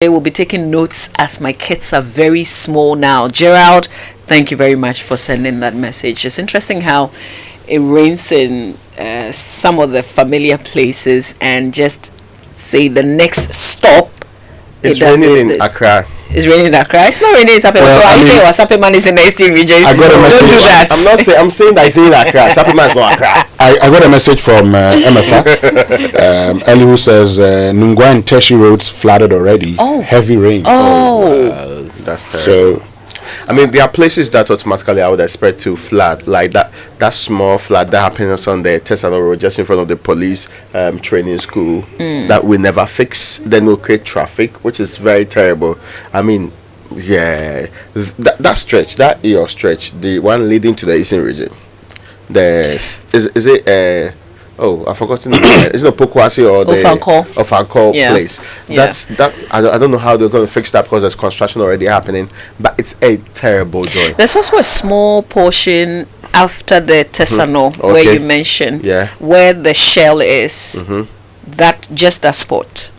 I will be taking notes as my kids are very small now. Gerald, thank you very much for sending that message. It's interesting how it rains in some of the familiar places, and just say the next stop. It's raining in Accra. It's raining in Accra. It's not raining in Sapema. Well, So I say Sapema is in the eastern region. I got a message. Don't do that. I'm not saying. I'm saying that it's in Accra. Sapema is not Accra. I got a message from MFA. Eli, who says Nungwa and Teshi roads flooded already. Oh. Heavy rain. Oh. That's terrible. So, I mean, there are places that automatically I would expect to flood, like that small flood that happens on the Tesano Road, just in front of the police training school, that we never fix. Then we'll create traffic, which is very terrible. I mean, yeah, that stretch, that EO stretch, the one leading to the eastern region. Is it I've forgotten. It's not Pokwasi or the Ofanko place. That I don't know how they're going to fix that, because there's construction already happening. But it's a terrible joint. There's also a small portion after the Tesano where you mentioned, where the shell is. That spot,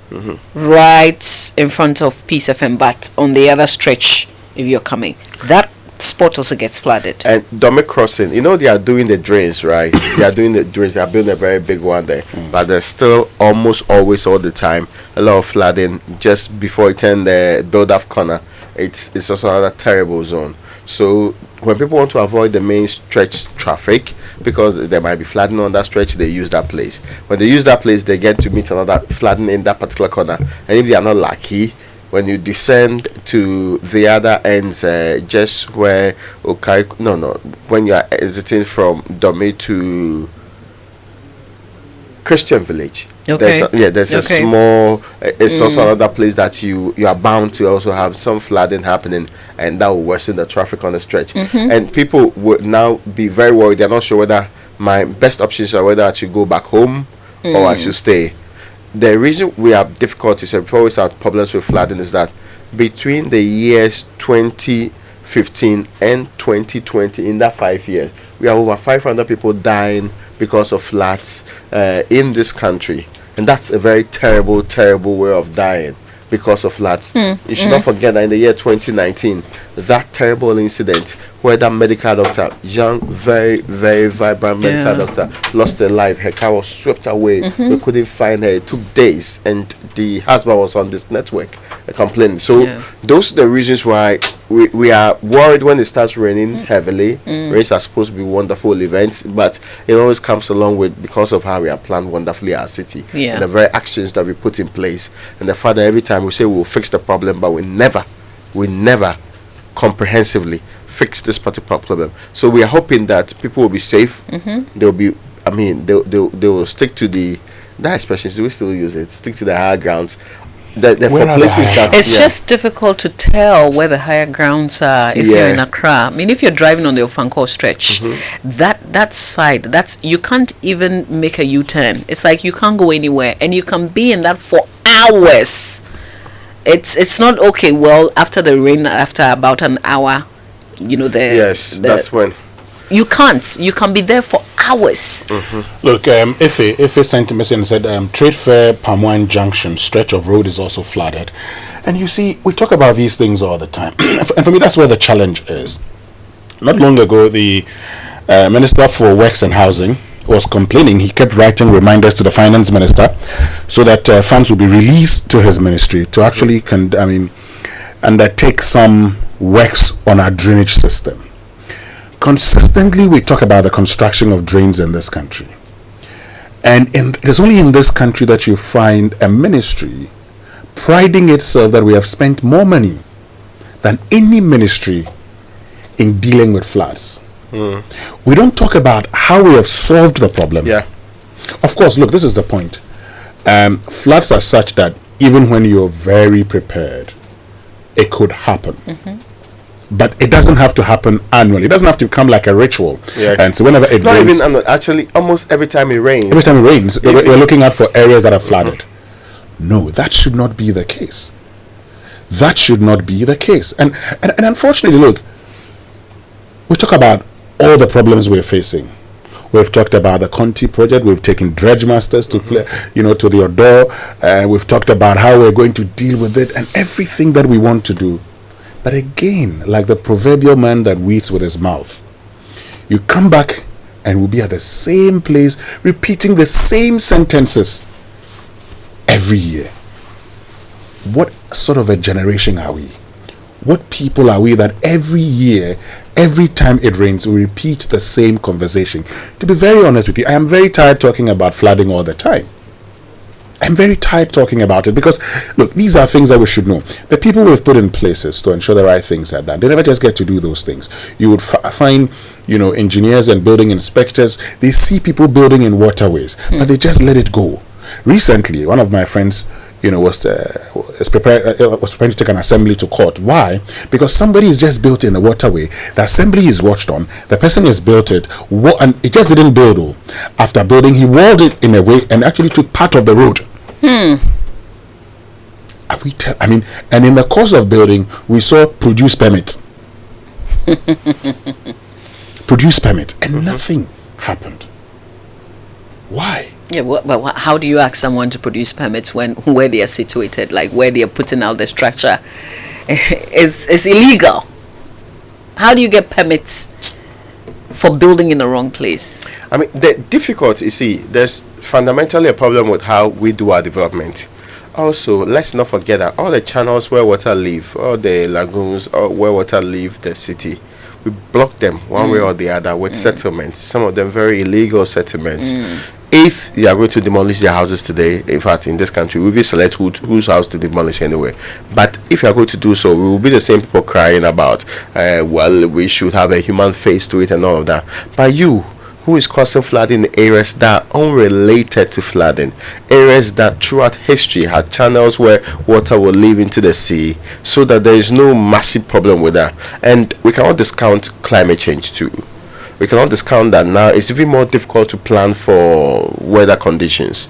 right in front of Peace FM, but on the other stretch, if you're coming, that spot also gets flooded. And Dome Crossing, they are doing the drains, right? They are doing the drains. They are building a very big one there, but there's still almost always all the time a lot of flooding just before it turns the build-up corner. It's also another terrible zone. So when people want to avoid the main stretch traffic, because there might be flooding on that stretch, they use that place. When they use that place, they get to meet another flooding in that particular corner. And if they are not lucky, when you descend to the other ends, just where when you are exiting from Dome to Christian Village, there's a small. It's also another place that you are bound to also have some flooding happening, and that will worsen the traffic on the stretch. And people would now be very worried. They're not sure whether my best options are whether I should go back home or I should stay. The reason we have difficulties and we always have problems with flooding is that between the years 2015 and 2020, in that 5 years, we have over 500 people dying because of floods in this country. And that's a very terrible, terrible way of dying because of floods. You should not forget that in the year 2019, that terrible incident where that medical doctor, young, very, very vibrant medical doctor, lost her life. Her car was swept away. We couldn't find her. It took days, and the husband was on this network complaining. So those are the reasons why we are worried when it starts raining heavily. Rains are supposed to be wonderful events, but it always comes along with, because of how we have planned wonderfully our city and the very actions that we put in place. And the fact that every time we say we'll fix the problem, but we never comprehensively fix this particular problem. So we are hoping that people will be safe. They'll be, they will stick to that expression. Do we still use it? Stick to the higher grounds. It's just difficult to tell where the higher grounds are if you're in Accra. If you're driving on the Ofanko stretch, that side, you can't even make a U-turn. It's like you can't go anywhere, and you can be in that for hours. It's not okay. Well, after the rain, after about an hour, that's when you can't. You can be there for hours. Look, Ife sent a message and said Trade Fair Palmwine Junction stretch of road is also flooded. And you see, we talk about these things all the time. And for me, that's where the challenge is. Not long ago, the Minister for Works and Housing was complaining. He kept writing reminders to the finance minister so that funds will be released to his ministry to actually undertake some works on our drainage system. Consistently, we talk about the construction of drains in this country, and it is only in this country that you find a ministry priding itself that we have spent more money than any ministry in dealing with floods. We don't talk about how we have solved the problem. Of course, look, this is the point. Floods are such that even when you're very prepared, it could happen. But it doesn't have to happen annually. It doesn't have to become like a ritual. And so whenever it rains, actually, almost every time it rains. We're looking out for areas that are flooded. No, that should not be the case. That should not be the case. And unfortunately, look, we talk about all the problems we're facing. We've talked about the Conti project. We've taken dredge masters to play, to the Odo. We've talked about how we're going to deal with it and everything that we want to do. But again, like the proverbial man that weeps with his mouth, you come back and we'll be at the same place, repeating the same sentences every year. What sort of a generation are we? What people are we that every year, every time it rains, we repeat the same conversation? To be very honest with you, I am very tired talking about flooding all the time. I'm very tired talking about it because, look, these are things that we should know. The people we've put in places to ensure the right things are done, they never just get to do those things. You would find, engineers and building inspectors, they see people building in waterways, but they just let it go. Recently, one of my friends, was preparing to take an assembly to court. Why? Because somebody is just built in a waterway. The assembly is watched on. The person has built it, and it just didn't build. After building, he walled it in a way and actually took part of the road. And in the course of building, we saw produce permit, and nothing happened. Why? Yeah, but how do you ask someone to produce permits where they are situated, like where they are putting out the structure, is illegal? How do you get permits for building in the wrong place? I mean, the difficulty, you see, there's fundamentally a problem with how we do our development. Also, let's not forget that all the channels where water leave, all the lagoons where water leave the city, we block them one way or the other with settlements, some of them very illegal settlements. If you are going to demolish their houses today, in fact, in this country, we will select whose house to demolish anyway. But if you are going to do so, we will be the same people crying about, we should have a human face to it and all of that. But you, who is causing flooding in areas that are unrelated to flooding, areas that throughout history had channels where water will leave into the sea, so that there is no massive problem with that. And we cannot discount climate change too. We cannot discount that now it's even more difficult to plan for weather conditions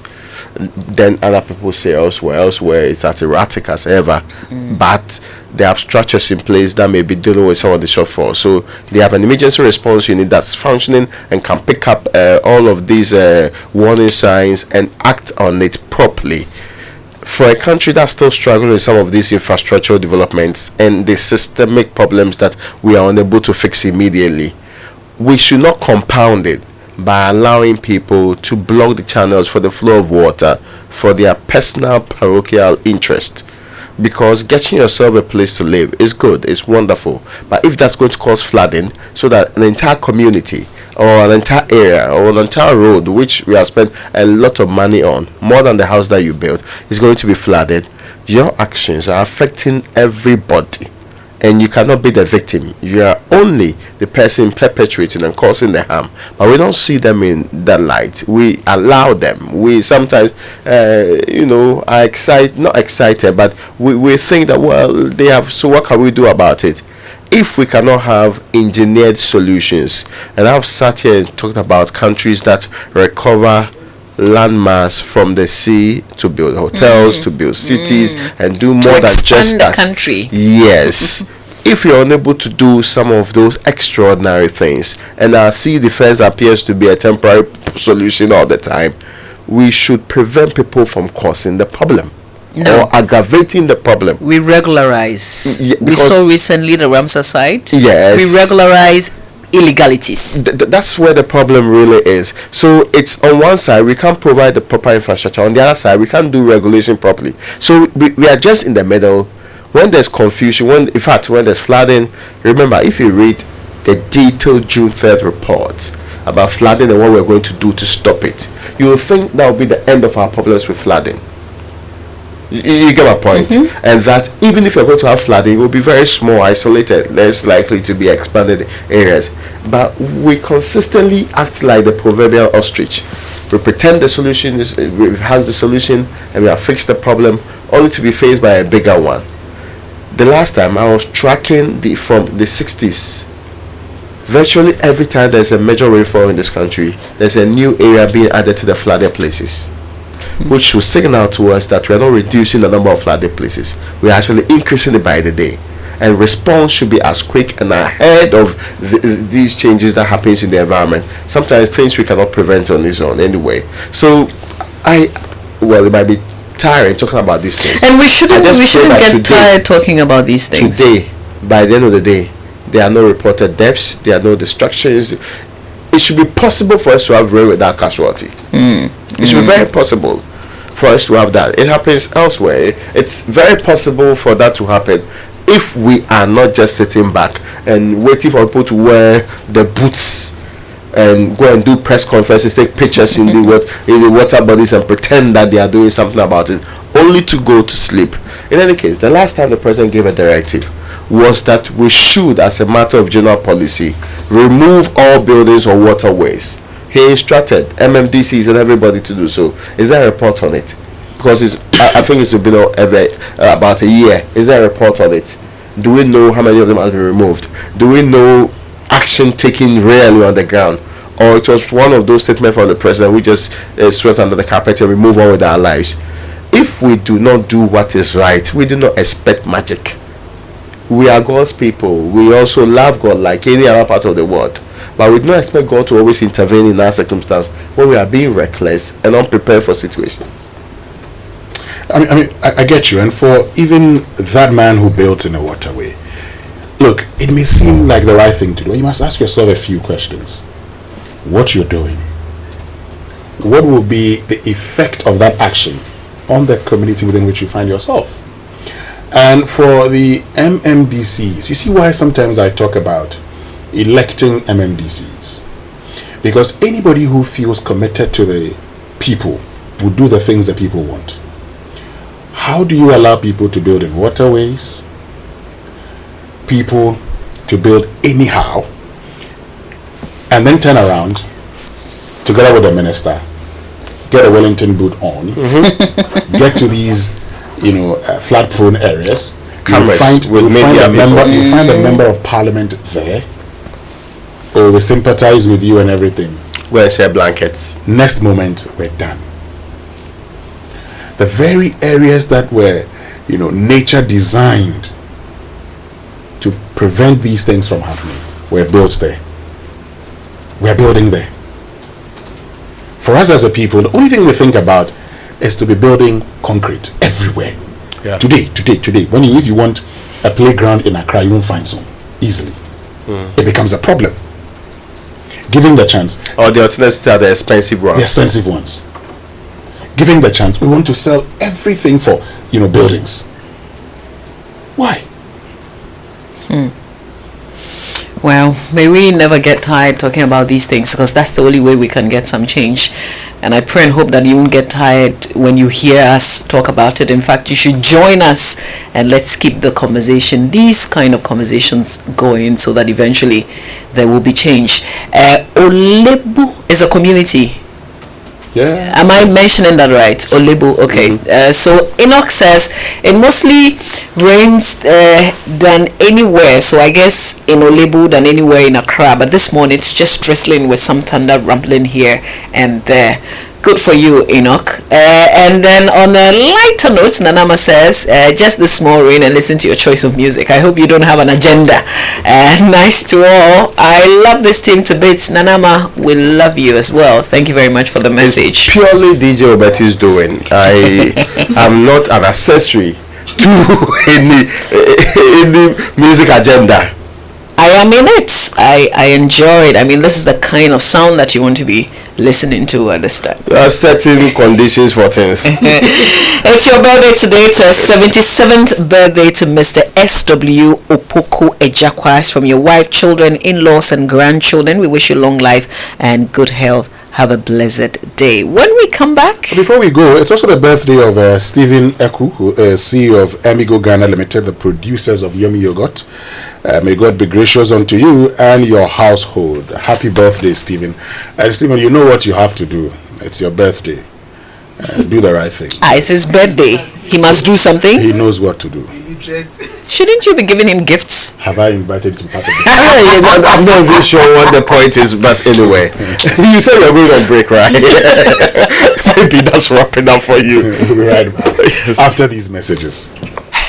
than other people say elsewhere. Elsewhere it's as erratic as ever, but they have structures in place that may be dealing with some of the shortfalls. So they have an emergency response unit that's functioning and can pick up all of these warning signs and act on it properly. For a country that's still struggling with some of these infrastructural developments and the systemic problems that we are unable to fix immediately, we should not compound it by allowing people to block the channels for the flow of water for their personal parochial interest. Because getting yourself a place to live is good, it's wonderful, but if that's going to cause flooding, so that an entire community or an entire area or an entire road, which we have spent a lot of money on, more than the house that you built, is going to be flooded, your actions are affecting everybody. And you cannot be the victim. You are only the person perpetrating and causing the harm. But we don't see them in that light. We allow them. We sometimes, are not excited, but we think that, well, they have, so what can we do about it? If we cannot have engineered solutions, and I've sat here and talked about countries that recover landmass from the sea to build hotels, to build cities, and do more than just that. The country. Yes. If you're unable to do some of those extraordinary things, and our sea defense appears to be a temporary solution all the time, we should prevent people from causing the problem. No. Or aggravating the problem. We regularize. We saw recently the Ramsar site. Yes. We regularize illegalities. That's where the problem really is. So it's on one side we can't provide the proper infrastructure, on the other side we can't do regulation properly. So we are just in the middle. When there's confusion, when there's flooding, remember, if you read the detailed June 3rd report about flooding and what we're going to do to stop it, you will think that will be the end of our problems with flooding. You get my point. And that even if you're going to have flooding, it will be very small, isolated, less likely to be expanded areas. But we consistently act like the proverbial ostrich. We pretend the solution is, we have the solution and we have fixed the problem, only to be faced by a bigger one. The last time I was tracking from the 60s, virtually every time there's a major rainfall in this country, there's a new area being added to the flooded places, which should signal to us that we are not reducing the number of flooded places. We are actually increasing it by the day. and response should be as quick and ahead of these changes that happens in the environment. Sometimes things we cannot prevent on its own anyway. So it might be tiring talking about these things, and we shouldn't get tired talking about these things. Today, by the end of the day, there are no reported deaths, there are no destructions. It should be possible for us to have rain without casualty. It should be very possible for us to have that. It happens elsewhere. It's very possible for that to happen if we are not just sitting back and waiting for people to wear the boots and go and do press conferences, take pictures in the water bodies and pretend that they are doing something about it, only to go to sleep. In any case, the last time the president gave a directive was that we should, as a matter of general policy, remove all buildings or waterways. He instructed MMDCs and everybody to do so. Is there a report on it? Because I think it's been about a year. Is there a report on it? Do we know how many of them have been removed? Do we know action taken really on the ground? Or it was one of those statements from the president we just swept under the carpet and we move on with our lives? If we do not do what is right, we do not expect magic. We are God's people. We also love God like any other part of the world. But we do not expect God to always intervene in our circumstance when we are being reckless and unprepared for situations. I get you. And for even that man who built in a waterway, look, it may seem like the right thing to do. You must ask yourself a few questions. What you're doing, what will be the effect of that action on the community within which you find yourself? And for the MMDCs, you see why sometimes I talk about electing MMDCs, because anybody who feels committed to the people will do the things that people want. How do you allow people to build in waterways, people to build anyhow, and then turn around together with the minister, get a Wellington boot on, get to these flood-prone areas, you find a member of parliament there, or we sympathize with you and everything. We'll share blankets. Next moment, we're done. The very areas that were, nature designed to prevent these things from happening, were built there. We're building there. For us as a people, the only thing we think about is to be building concrete everywhere. Yeah. Today. If you want a playground in Accra, you won't find some easily. It becomes a problem. Giving the chance. Or the alternatives are the expensive ones. The expensive ones. Giving the chance. We want to sell everything for, buildings. Why? Well, may we never get tired talking about these things, because that's the only way we can get some change. And I pray and hope that you won't get tired when you hear us talk about it. In fact, you should join us and let's keep the conversation, these kind of conversations going, so that eventually there will be change. Olebu is a community. Yeah. Am I mentioning that right? Olebu, okay. So Enoch says it mostly rains than anywhere. So I guess in Olebu than anywhere in Accra. But this morning it's just drizzling with some thunder rumbling here and there. Good for you, Enoch. And then on a lighter note, Nanama says, just the small rain and listen to your choice of music. I hope you don't have an agenda. Nice to all. I love this team to bits. Nanama, we love you as well. Thank you very much for the message. It's purely DJ Obeti's doing. I am not an accessory to any music agenda. I am in it. I enjoy it. I mean, this is the kind of sound that you want to be listening to at this time. There are certain conditions for things. It's your birthday today. It's a 77th birthday to Mr. S.W. Opoku Ejakwas, from your wife, children, in-laws, and grandchildren. We wish you long life and good health. Have a blessed day. When we come back, before we go, it's also the birthday of Stephen Eku, who is CEO of Amigo Ghana Limited, the producers of Yummy Yogurt. May God be gracious unto you and your household. Happy birthday, Stephen. Stephen, you know what you have to do. It's your birthday. Do the right thing. It's his birthday. He must do something. He knows what to do. Shouldn't you be giving him gifts? Have I invited him to part of this? I'm not even sure what the point is, but anyway. You said you're going on break, right? Maybe that's wrapping up for you. We'll be right back after these messages.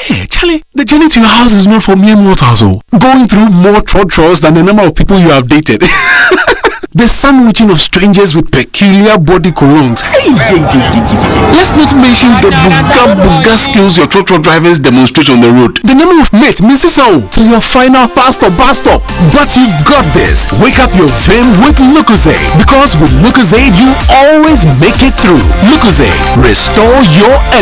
Hey, Charlie, the journey to your house is not for mere mortals. Going through more trotros than the number of people you have dated. The sandwiching of strangers with peculiar body colognes. Hey. Let's not mention the buga skills your trotro drivers demonstrate on the road. The number of mates misses out to your final bus stop. But you've got this. Wake up your fame with Lucozade. Because with Lucozade, you always make it through. Lucozade, restore your energy.